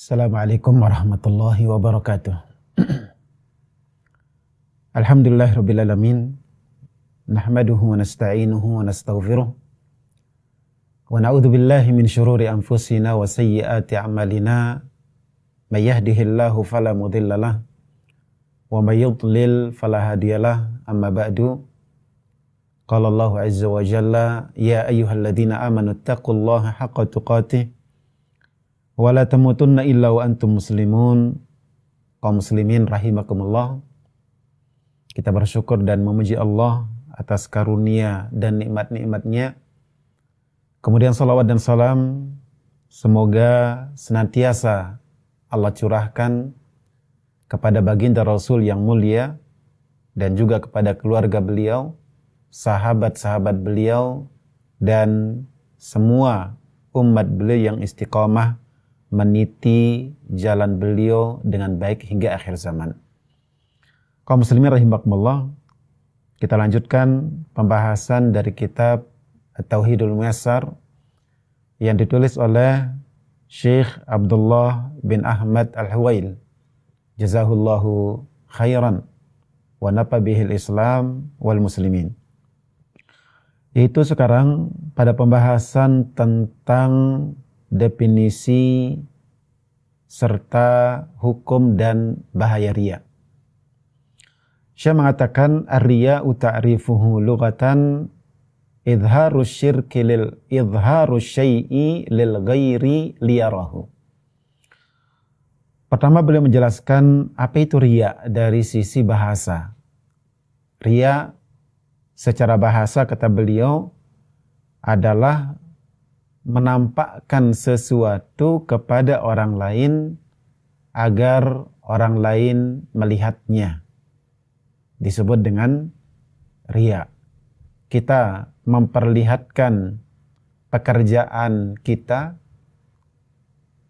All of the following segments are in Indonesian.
Assalamualaikum warahmatullahi wabarakatuh. Alhamdulillahirabbil alamin. Nahmaduhu wa nasta'inuhu wa nastaghfiruh. Wa na'udzu billahi min syururi anfusina wa sayyiati a'malina. May yahdihillahu fala mudhillalah wa may yudlil fala hadiyalah. Amma ba'du. Qala Allahu 'azza wa jalla, ya ayyuhalladzina amanu taqullaha haqqa tuqatih wa la tamutunna illa wa antum muslimun. Kaum muslimin rahimakumullah, kita bersyukur dan memuji Allah atas karunia dan nikmat-nikmatnya. Kemudian salawat dan salam semoga senantiasa Allah curahkan kepada baginda Rasul yang mulia dan juga kepada keluarga beliau, sahabat-sahabat beliau, dan semua umat beliau yang istiqamah meniti jalan beliau dengan baik hingga akhir zaman. Kaum muslimin rahimakumullah, kita lanjutkan pembahasan dari kitab At-Tauhidul Muyassar yang ditulis oleh Syekh Abdullah bin Ahmad Al-Huwail, jazahullahu khairan wa nafa bihil Islam wal muslimin. Itu sekarang pada pembahasan tentang definisi serta hukum dan bahaya riya. Syekh mengatakan ar-riya'u ta'rifuhu lughatan idharu syirki lil idharu syai'i lil ghairi liyarahu. Pertama beliau menjelaskan apa itu riya dari sisi bahasa. Riya secara bahasa kata beliau adalah menampakkan sesuatu kepada orang lain agar orang lain melihatnya. Disebut dengan riya. Kita memperlihatkan pekerjaan kita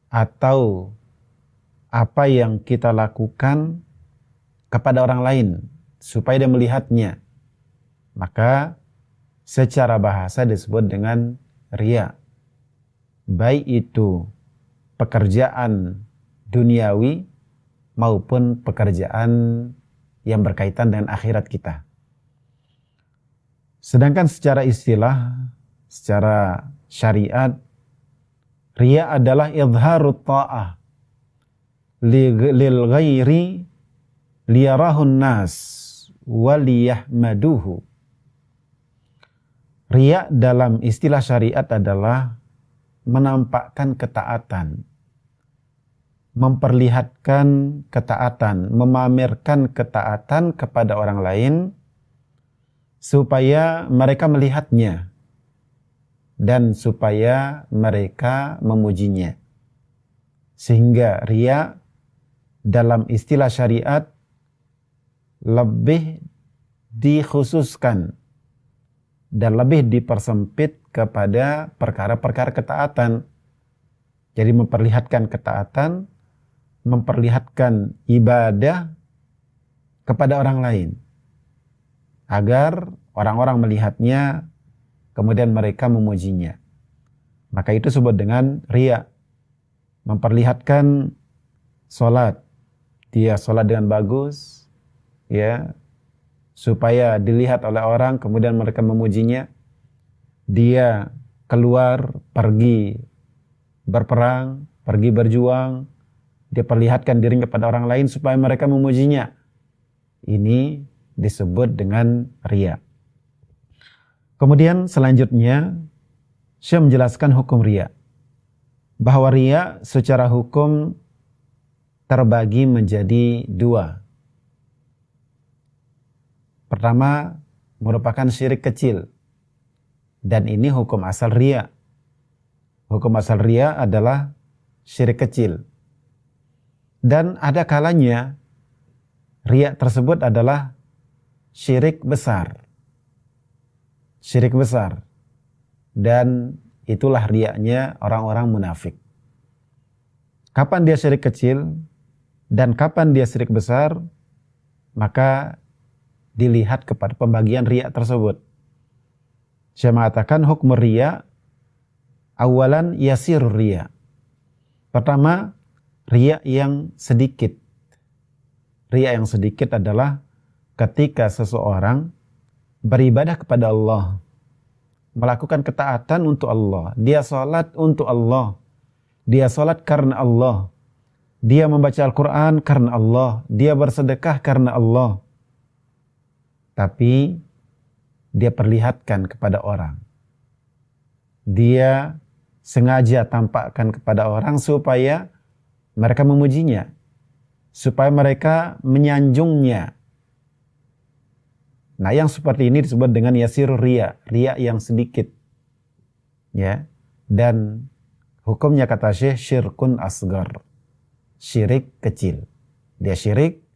atau apa yang kita lakukan kepada orang lain supaya dia melihatnya. Maka secara bahasa disebut dengan riya. Baik itu pekerjaan duniawi maupun pekerjaan yang berkaitan dengan akhirat kita. Sedangkan secara istilah, secara syariat, riya adalah idharut ta'ah lil ghairi liyarahun nas wa liyahmaduhu. Riya dalam istilah syariat adalah menampakkan ketaatan, memperlihatkan ketaatan, memamerkan ketaatan kepada orang lain supaya mereka melihatnya dan supaya mereka memujinya. Sehingga riya dalam istilah syariat lebih dikhususkan dan lebih dipersempit kepada perkara-perkara ketaatan. Jadi memperlihatkan ketaatan, memperlihatkan ibadah kepada orang lain agar orang-orang melihatnya kemudian mereka memujinya. Maka itu disebut dengan riya. Memperlihatkan sholat, dia sholat dengan bagus, ya, supaya dilihat oleh orang kemudian mereka memujinya. Dia keluar pergi berperang, pergi berjuang, dia perlihatkan dirinya kepada orang lain supaya mereka memujinya. Ini disebut dengan riya. Kemudian selanjutnya Syekh menjelaskan hukum riya. Bahwa riya secara hukum terbagi menjadi dua. Pertama merupakan syirik kecil. Dan ini hukum asal riya. Hukum asal riya adalah syirik kecil. Dan ada kalanya riya tersebut adalah syirik besar. Syirik besar. Dan itulah riyanya orang-orang munafik. Kapan dia syirik kecil dan kapan dia syirik besar, maka dilihat kepada pembagian riya tersebut. Saya mengatakan hukum riya awalan yasir riya. Pertama, riya yang sedikit. Riya yang sedikit adalah ketika seseorang beribadah kepada Allah, melakukan ketaatan untuk Allah, dia sholat untuk Allah, dia sholat karena Allah, dia membaca Al-Quran karena Allah, dia bersedekah karena Allah, tapi dia perlihatkan kepada orang. Dia sengaja tampakkan kepada orang supaya mereka memujinya, supaya mereka menyanjungnya. Nah, yang seperti ini disebut dengan yasir riya, riya yang sedikit. Ya. Dan hukumnya kata Syekh syirkun asgar, syirik kecil. Dia syirik,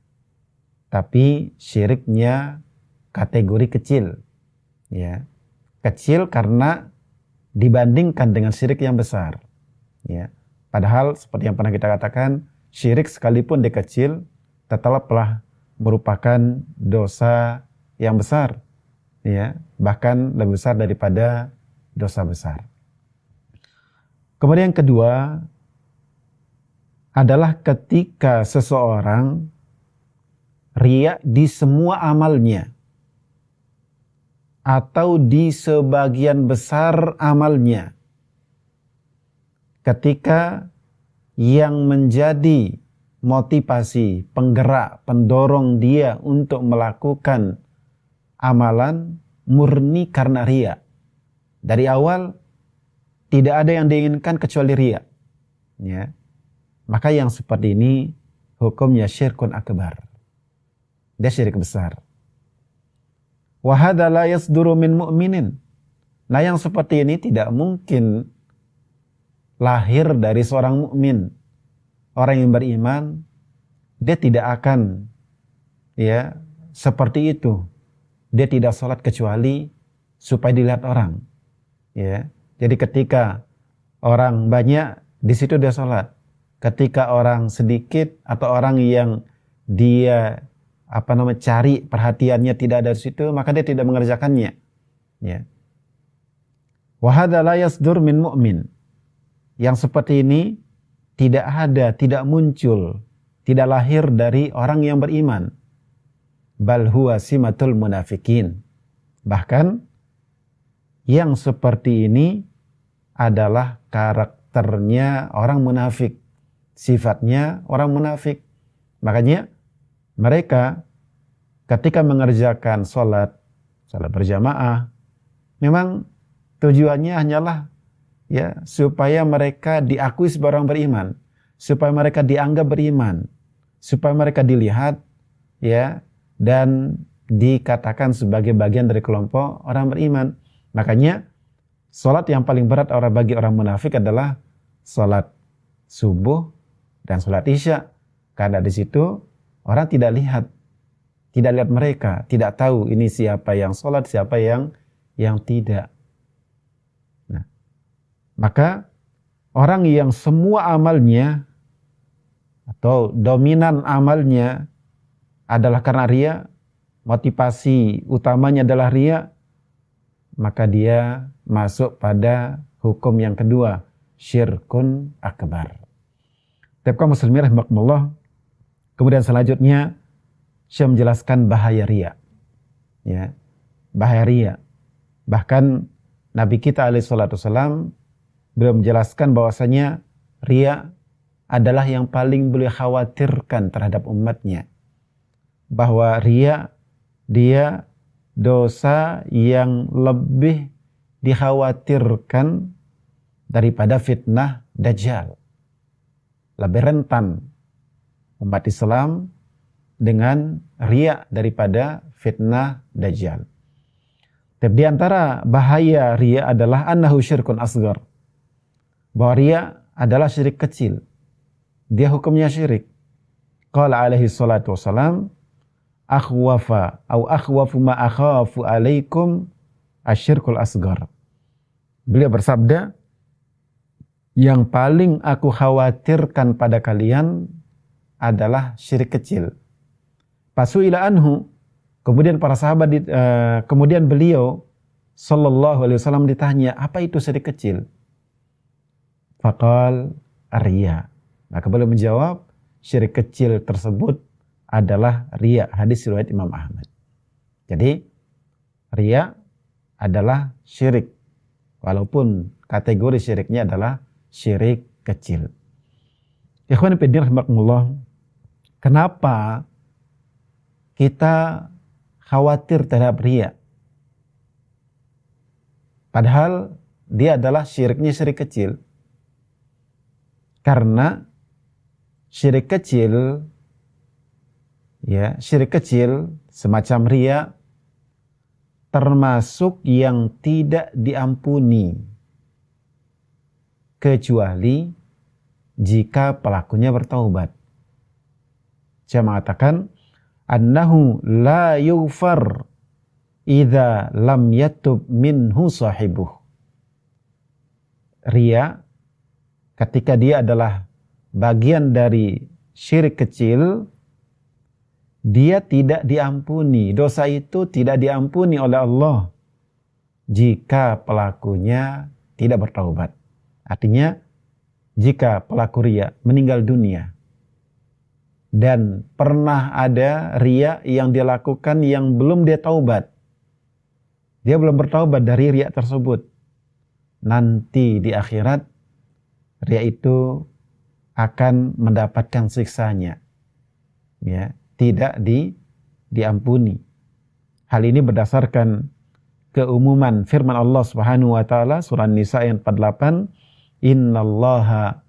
tapi syiriknya kategori kecil. Ya. Kecil karena dibandingkan dengan syirik yang besar. Ya. Padahal seperti yang pernah kita katakan, syirik sekalipun dia kecil, tetaplah merupakan dosa yang besar, ya, bahkan lebih besar daripada dosa besar. Kemudian yang kedua adalah ketika seseorang riya di semua amalnya atau di sebagian besar amalnya. Ketika yang menjadi motivasi, penggerak, pendorong dia untuk melakukan amalan murni karena riya. Dari awal tidak ada yang diinginkan kecuali riya. Ya. Maka yang seperti ini hukumnya syirkun akbar. Dia syirik besar. Wa hadza la yasduru min mu'minin. Nah, yang seperti ini tidak mungkin lahir dari seorang mukmin. Orang yang beriman, dia tidak akan ya seperti itu. Dia tidak sholat kecuali supaya dilihat orang. Ya. Jadi ketika orang banyak, di situ dia sholat. Ketika orang sedikit atau orang yang dia cari perhatiannya tidak ada di situ, maka dia tidak mengerjakannya. Ya. Wa hadza la yasdur min mu'min. Yang seperti ini tidak ada, tidak muncul, tidak lahir dari orang yang beriman. Bal huwa simatul munafikin. Bahkan yang seperti ini adalah karakternya orang munafik, sifatnya orang munafik. Makanya mereka ketika mengerjakan sholat berjamaah, memang tujuannya hanyalah ya supaya mereka diakui sebagai orang beriman, supaya mereka dianggap beriman, supaya mereka dilihat ya dan dikatakan sebagai bagian dari kelompok orang beriman. Makanya salat yang paling berat bagi orang munafik adalah salat subuh dan salat isya, karena di situ orang tidak lihat mereka, tidak tahu ini siapa yang salat, siapa yang tidak. Maka orang yang semua amalnya atau dominan amalnya adalah karena riya, motivasi utamanya adalah riya, maka dia masuk pada hukum yang kedua, syirkun akbar. Tapi kaum muslimin rahimakumullah, kemudian selanjutnya Syekh menjelaskan bahaya riya. Ya, bahaya riya. Bahkan Nabi kita alaihi salatu wasallam beliau menjelaskan bahwasanya riya adalah yang paling beliau khawatirkan terhadap umatnya. Bahwa riya dia dosa yang lebih dikhawatirkan daripada fitnah Dajjal. Lebih rentan umat Islam dengan riya daripada fitnah Dajjal. Tapi di antara bahaya riya adalah annahu syirkun asghar. Bahwa riya adalah syirik kecil. Dia hukumnya syirik. Qala alaihi salatu wassalam, akhwafu ma akhafu alaikum asyirkul asghar. Beliau bersabda, yang paling aku khawatirkan pada kalian adalah syirik kecil. Fasu'ila anhu, kemudian para sahabat kemudian beliau sallallahu alaihi wasallam ditanya, apa itu syirik kecil? Faqal riya. Maka beliau menjawab, syirik kecil tersebut adalah riya. Hadis riwayat Imam Ahmad. Jadi riya adalah syirik, walaupun kategori syiriknya adalah syirik kecil. Ikhwan fillah rahimakumullah, kenapa kita khawatir terhadap riya? Padahal dia adalah syiriknya syirik kecil. Karena syirik kecil, ya, syirik kecil semacam riya termasuk yang tidak diampuni kecuali jika pelakunya bertaubat. Saya mengatakan annahu la yughfar idza lam yatub minhu sahibuh. Riya ketika dia adalah bagian dari syirik kecil, dia tidak diampuni. Dosa itu tidak diampuni oleh Allah jika pelakunya tidak bertaubat. Artinya jika pelaku riya meninggal dunia dan pernah ada riya yang dia lakukan yang belum dia taubat, dia belum bertaubat dari riya tersebut, nanti di akhirat riya itu akan mendapatkan siksanya, ya, tidak diampuni. Hal ini berdasarkan keumuman firman Allah Subhanahu wa taala surah An-Nisa ayat 48, innallaha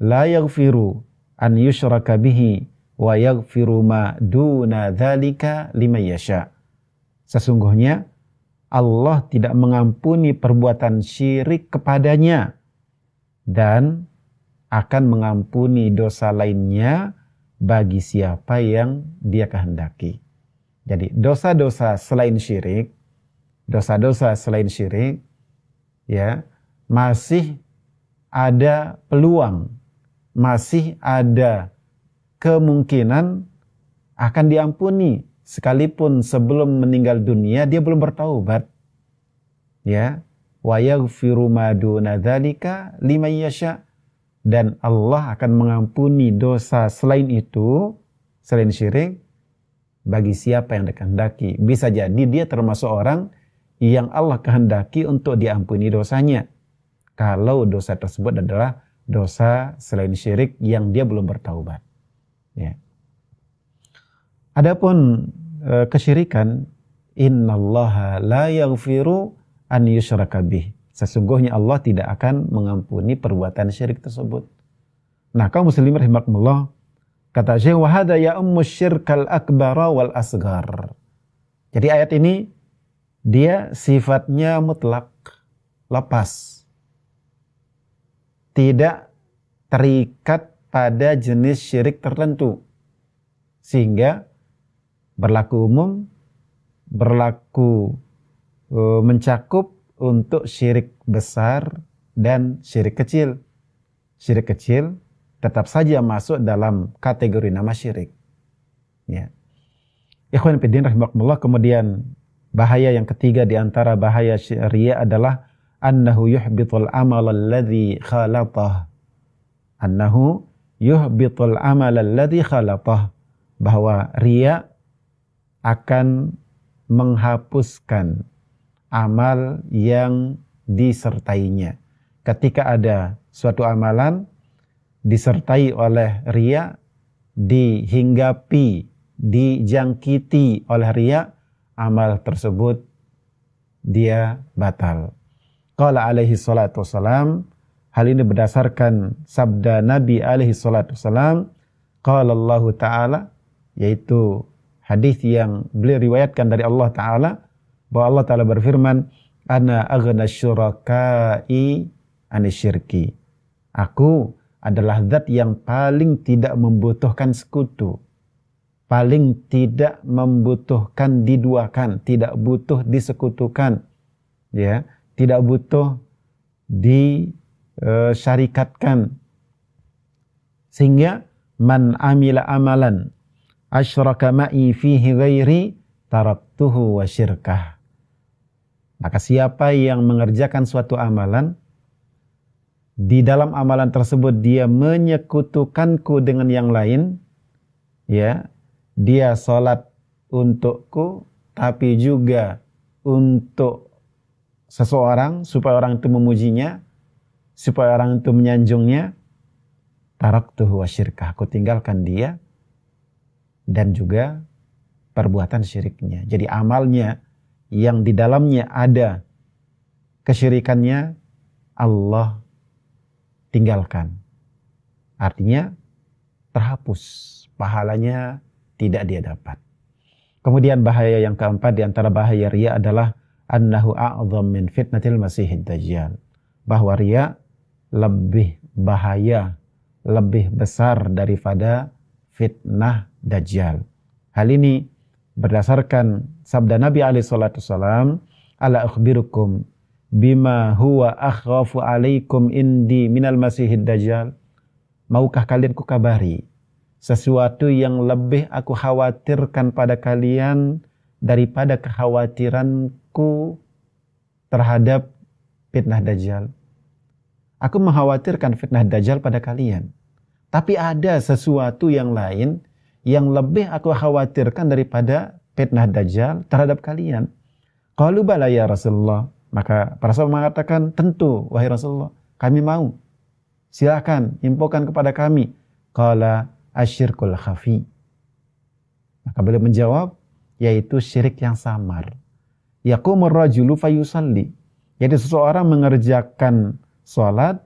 la yaghfiru an yushraka bihi wa yaghfiru ma duna dzalika liman yasha. Sesungguhnya Allah tidak mengampuni perbuatan syirik kepadanya dan akan mengampuni dosa lainnya bagi siapa yang dia kehendaki. Jadi dosa-dosa selain syirik, ya, masih ada peluang, masih ada kemungkinan akan diampuni sekalipun sebelum meninggal dunia dia belum bertaubat. Ya, wa yaghfiru ma duna dzalika liman yasha, dan Allah akan mengampuni dosa selain itu, selain syirik, bagi siapa yang dikehendaki. Bisa jadi dia termasuk orang yang Allah kehendaki untuk diampuni dosanya, kalau dosa tersebut adalah dosa selain syirik yang dia belum bertaubat. Ya. Adapun kesyirikan, innallaha la yaghfiru an yushraka bih. Sesungguhnya Allah tidak akan mengampuni perbuatan syirik tersebut. Nah, kaum muslimin rahimakumullah, kata Syekh, wa hadza ya ummu syirkal akbara wal asghar. Jadi ayat ini dia sifatnya mutlak, lepas, tidak terikat pada jenis syirik tertentu, sehingga berlaku umum, berlaku mencakup untuk syirik besar dan syirik kecil. Syirik kecil tetap saja masuk dalam kategori nama syirik. Ya. Ikhwan fillah rahimakumullah, kemudian bahaya yang ketiga di antara bahaya riya adalah annahu yuhbitul amal alladhi khalatah. Annahu yuhbitul amal alladhi khalatah. Bahwa riya akan menghapuskan amal yang disertainya. Ketika ada suatu amalan disertai oleh riya, dihinggapi, dijangkiti oleh riya, amal tersebut dia batal. Qala alaihi salatu wassalam, hal ini berdasarkan sabda Nabi alaihi salatu wassalam, qala Allah Ta'ala, yaitu hadis yang beliau riwayatkan dari Allah Ta'ala, bahwa Allah Ta'ala berfirman, ana aghna syuraka'i anisyirki. Aku adalah zat yang paling tidak membutuhkan sekutu, paling tidak membutuhkan diduakan, tidak butuh disekutukan, ya, tidak butuh disyarikatkan. Sehingga man amila amalan asyraka ma'i fihi ghairi taraktuhu wa syirkah. Maka siapa yang mengerjakan suatu amalan di dalam amalan tersebut dia menyekutukanku dengan yang lain, ya, dia sholat untukku, tapi juga untuk seseorang, supaya orang itu memujinya, supaya orang itu menyanjungnya, taraktuhu wa syirkah, aku tinggalkan dia dan juga perbuatan syiriknya. Jadi amalnya yang di dalamnya ada kesyirikannya, Allah tinggalkan. Artinya terhapus, pahalanya tidak dia dapat. Kemudian bahaya yang keempat di antara bahaya riya adalah annahu a'zam min fitnatil masihid dajjal. Bahwa riya lebih bahaya, lebih besar daripada fitnah dajjal. Hal ini berdasarkan sabda Nabi alaihi salatu wasallam, ala akhbirukum bima huwa akhafu alaikum indi minal masihid dajjal. Maukah kalian kukabari sesuatu yang lebih aku khawatirkan pada kalian daripada kekhawatiranku terhadap fitnah dajjal. Aku mengkhawatirkan fitnah dajjal pada kalian, tapi ada sesuatu yang lain yang lebih aku khawatirkan daripada fitnah dajjal terhadap kalian. Qalu bala ya Rasulullah. Maka para sahabat mengatakan, tentu wahai Rasulullah, kami mau. Silakan infokan kepada kami. Qala asyirkul khafi. Maka beliau menjawab, yaitu syirik yang samar. Yaqumur rajulu fayusalli. Jadi seseorang mengerjakan salat,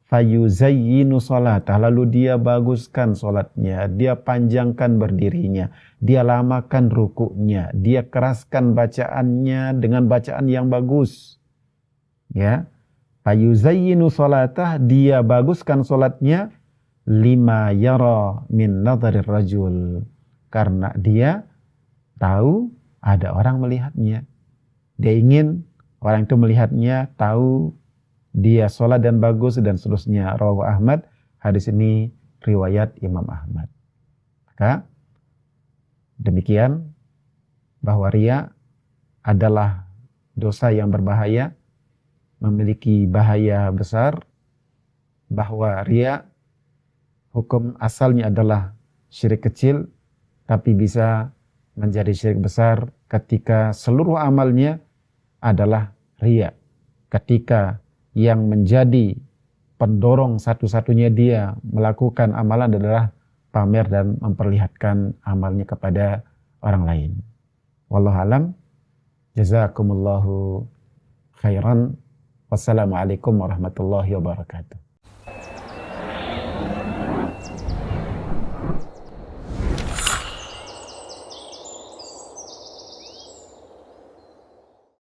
fayuzayyinu salatah, lalu dia baguskan salatnya, dia panjangkan berdirinya, dia lamakan rukuknya, dia keraskan bacaannya dengan bacaan yang bagus. Ya, fayuzayyinu salatah, dia baguskan salatnya, lima yara min nadharir rajul, karena dia tahu ada orang melihatnya. Dia ingin orang itu melihatnya, tahu dia sholat dan bagus dan seterusnya. Rawahu Ahmad. Hadis ini riwayat Imam Ahmad. Maka demikian bahwa riya adalah dosa yang berbahaya, memiliki bahaya besar, bahwa riya hukum asalnya adalah syirik kecil, tapi bisa menjadi syirik besar ketika seluruh amalnya adalah riya. Ketika yang menjadi pendorong satu-satunya dia melakukan amalan adalah pamer dan memperlihatkan amalnya kepada orang lain. Wallahu alam. Jazakumullahu khairan. Wassalamualaikum warahmatullahi wabarakatuh.